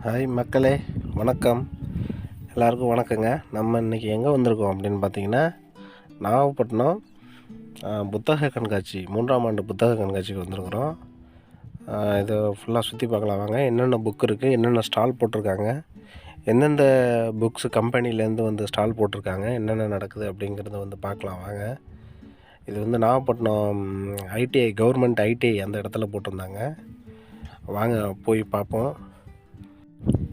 Hi மக்களே, வணக்கம். எல்லாருக்கும் வணக்கங்க. நம்ம இன்றைக்கி எங்கே வந்திருக்கோம் அப்படின்னு பார்த்தீங்கன்னா, நாகப்பட்டினம் புத்தக கண்காட்சி 3ஆம் ஆண்டு புத்தக கண்காட்சிக்கு வந்திருக்கிறோம். இதை ஃபுல்லாக சுற்றி பார்க்கலாம் வாங்க. என்னென்ன புக் இருக்குது, என்னென்ன ஸ்டால் போட்டிருக்காங்க, எந்தெந்த புக்ஸ் கம்பெனிலேருந்து வந்து ஸ்டால் போட்டிருக்காங்க, என்னென்ன நடக்குது அப்படிங்கிறத வந்து பார்க்கலாம் வாங்க. இது வந்து நாகப்பட்டினம் ஐடிஐ, கவர்மெண்ட் ஐடிஐ அந்த இடத்துல போட்டிருந்தாங்க. வாங்க போய் பார்ப்போம்.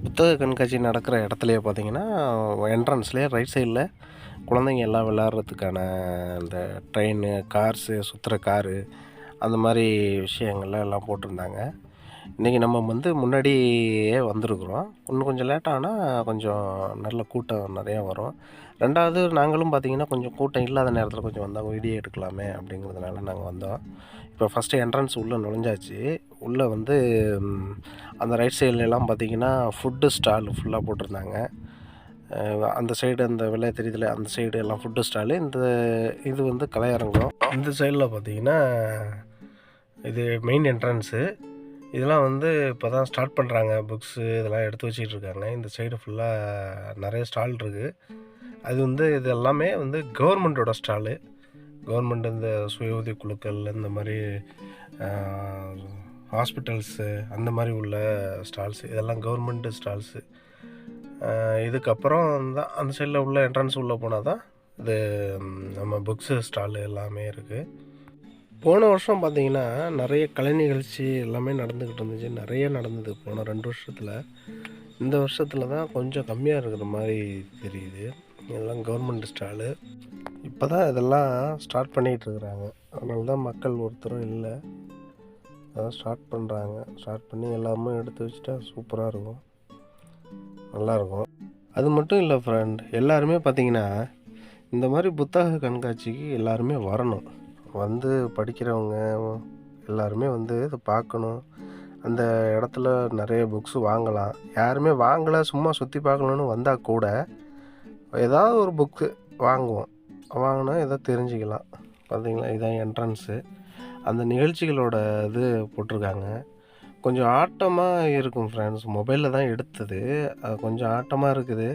புத்தக கண்காட்சி நடக்கிற இடத்துலையே பார்த்தீங்கன்னா, என்ட்ரன்ஸ்லேயே ரைட் சைடில் குழந்தைங்க எல்லாம் விளையாடுறதுக்கான அந்த ட்ரெயினு, கார்ஸு, சுற்றுற காரு, அந்த மாதிரி விஷயங்கள்லாம் எல்லாம் போட்டிருந்தாங்க. இன்றைக்கி நம்ம வந்து முன்னாடியே வந்திருக்குறோம். இன்னும் கொஞ்சம் லேட் ஆனால் கொஞ்சம் நல்ல கூட்டம் நிறையா வரும். ரெண்டாவது நாங்களும் பார்த்திங்கன்னா கொஞ்சம் கூட்டம் இல்லாத நேரத்தில் கொஞ்சம் வந்தால் வீடியோ எடுக்கலாமே அப்படிங்கிறதுனால நாங்கள் வந்தோம். இப்போ ஃபஸ்ட்டு என்ட்ரன்ஸ் உள்ளே நுழைஞ்சாச்சு. உள்ளே வந்து அந்த ரைட் சைட்லலாம் பார்த்திங்கன்னா ஃபுட்டு ஸ்டால் ஃபுல்லாக போட்டிருந்தாங்க. அந்த சைடு அந்த வெள்ளை தெரியுதுல, அந்த சைடு எல்லாம் ஃபுட்டு ஸ்டாலு. இது வந்து கலையரங்கம். இந்த சைடில் பார்த்திங்கன்னா இது மெயின் என்ட்ரன்ஸு. இதெல்லாம் வந்து இப்போ தான் ஸ்டார்ட் பண்ணுறாங்க. புக்ஸு இதெல்லாம் எடுத்து வச்சுக்கிட்டு இருக்காங்க. இந்த சைடு ஃபுல்லாக நிறைய ஸ்டால் இருக்குது. அது வந்து இது எல்லாமே வந்து கவர்மெண்ட்டோட ஸ்டாலு. கவர்மெண்ட் இந்த சுய உதவி குழுக்கள், இந்த மாதிரி ஹாஸ்பிட்டல்ஸு, அந்த மாதிரி உள்ள ஸ்டால்ஸு, இதெல்லாம் கவர்மெண்ட்டு ஸ்டால்ஸு. இதுக்கப்புறம் தான் அந்த சைடில் உள்ள என்ட்ரன்ஸ் உள்ளே போனால் தான் இது நம்ம புக்ஸு ஸ்டாலு எல்லாமே இருக்குது. போன வருஷம் பார்த்திங்கன்னா நிறைய கலை நிகழ்ச்சி எல்லாமே நடந்துக்கிட்டு இருந்துச்சு. நிறைய நடந்தது போன 2 வருஷத்தில். இந்த வருஷத்தில் தான் கொஞ்சம் கம்மியாக இருக்கிற மாதிரி தெரியுது. இதெல்லாம் கவர்மெண்ட் ஸ்டாலு. இப்போ தான் இதெல்லாம் ஸ்டார்ட் பண்ணிகிட்ருக்குறாங்க. அதனால தான் மக்கள் ஒருத்தரும் இல்லை. அதான் ஸ்டார்ட் பண்ணுறாங்க. ஸ்டார்ட் பண்ணி எல்லாமே எடுத்து வச்சுட்டா சூப்பராக இருக்கும், நல்லாயிருக்கும். அது மட்டும் இல்லை ஃப்ரெண்ட், எல்லாருமே பார்த்திங்கன்னா இந்த மாதிரி புத்தக கண்காட்சிக்கு எல்லாருமே வரணும். வந்து படிக்கிறவங்க எல்லாருமே வந்து இதை பார்க்கணும். அந்த இடத்துல நிறைய புக்ஸு வாங்கலாம். யாருமே வாங்கலை, சும்மா சுற்றி பார்க்கணுன்னு வந்தால் கூட ஏதாவது ஒரு புக்கு வாங்குவோம். வாங்கினா ஏதோ தெரிஞ்சுக்கலாம். பார்த்திங்களா, இதுதான் என்ட்ரன்ஸு. அந்த நிகழ்ச்சிகளோட இது போட்டிருக்காங்க. கொஞ்சம் ஆட்டமாக இருக்கும் ஃப்ரெண்ட்ஸ். மொபைலில் தான் எடுத்தது. அது கொஞ்சம் ஆட்டமாக இருக்குது.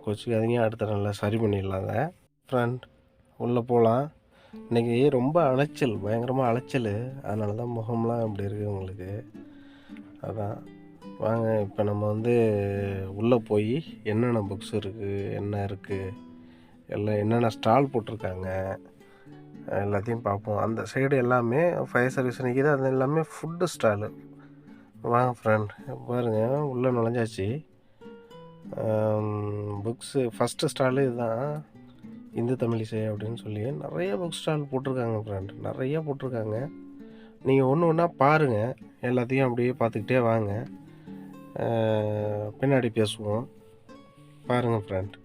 கொச்சிக்காதீங்க, அடுத்த நாளில் சரி பண்ணிடலாங்க. ஃப்ரெண்ட், உள்ளே போகலாம். இன்றைக்கி ரொம்ப அலைச்சல், பயங்கரமாக அலைச்சல். அதனால தான் முகம்லாம் இப்படி இருக்குது உங்களுக்கு. அதான் வாங்க, இப்போ நம்ம வந்து உள்ளே போய் என்னென்ன புக்ஸ் இருக்குது, என்ன இருக்குது, எல்லாம் என்னென்ன ஸ்டால் போட்டிருக்காங்க எல்லாத்தையும் பார்ப்போம். அந்த சைடு எல்லாமே ஃபயர் சர்வீஸ் நிற்கிது. அது எல்லாமே ஃபுட்டு ஸ்டாலு. வாங்க ஃப்ரெண்ட், பாருங்கள், உள்ளே நுழைஞ்சாச்சு. புக்ஸு ஃபஸ்ட்டு ஸ்டாலு இதுதான், இந்து தமிழிசை அப்படின்னு சொல்லி நிறைய புக் ஸ்டால் போட்டிருக்காங்க ஃப்ரெண்ட். நிறையா போட்டிருக்காங்க. நீங்கள் ஒன்று ஒன்றா பாருங்கள். எல்லாத்தையும் அப்படியே பார்த்துக்கிட்டே வாங்க. பின்னாடி பேசுவோம். பாருங்கள் ஃப்ரெண்ட்.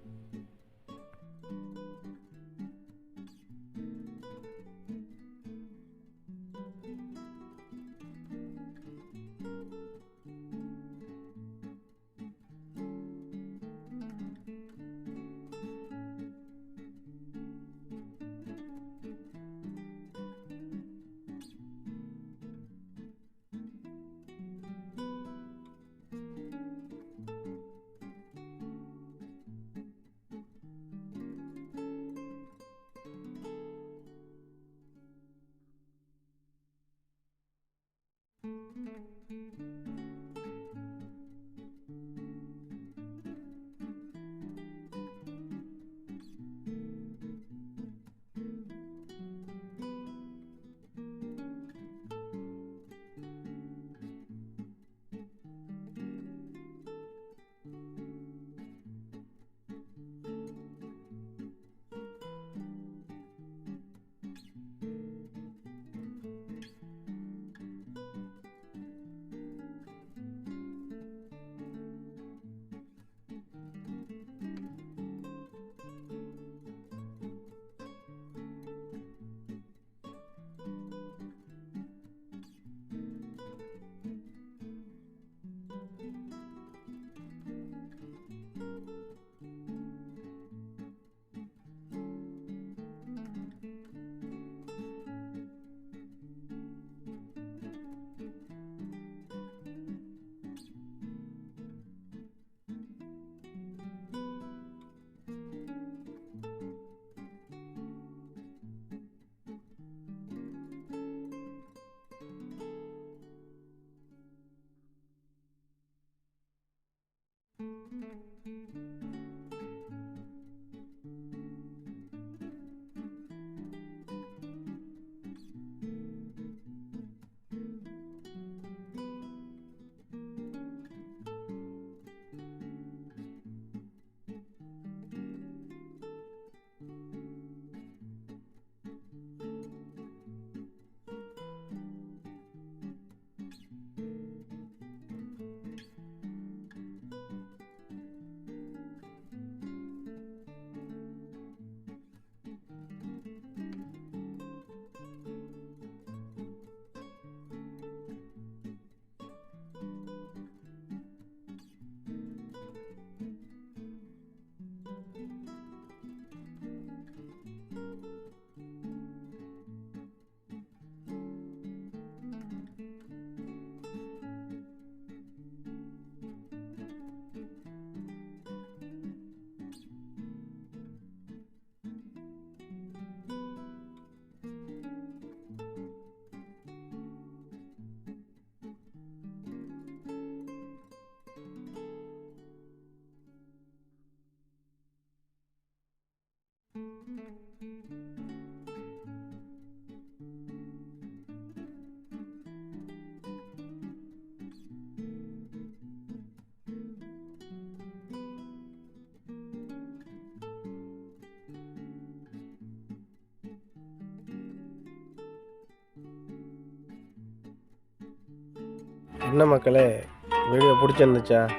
என்ன மக்களே, வீடியோ பிடிச்சிருந்துச்சா?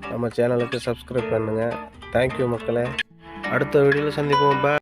நம்ம சேனலுக்கு சப்ஸ்கிரைப் பண்ணுங்கள். தேங்க்யூ மக்களே. அடுத்த வீடியோவில் சந்திப்போம். பாய்.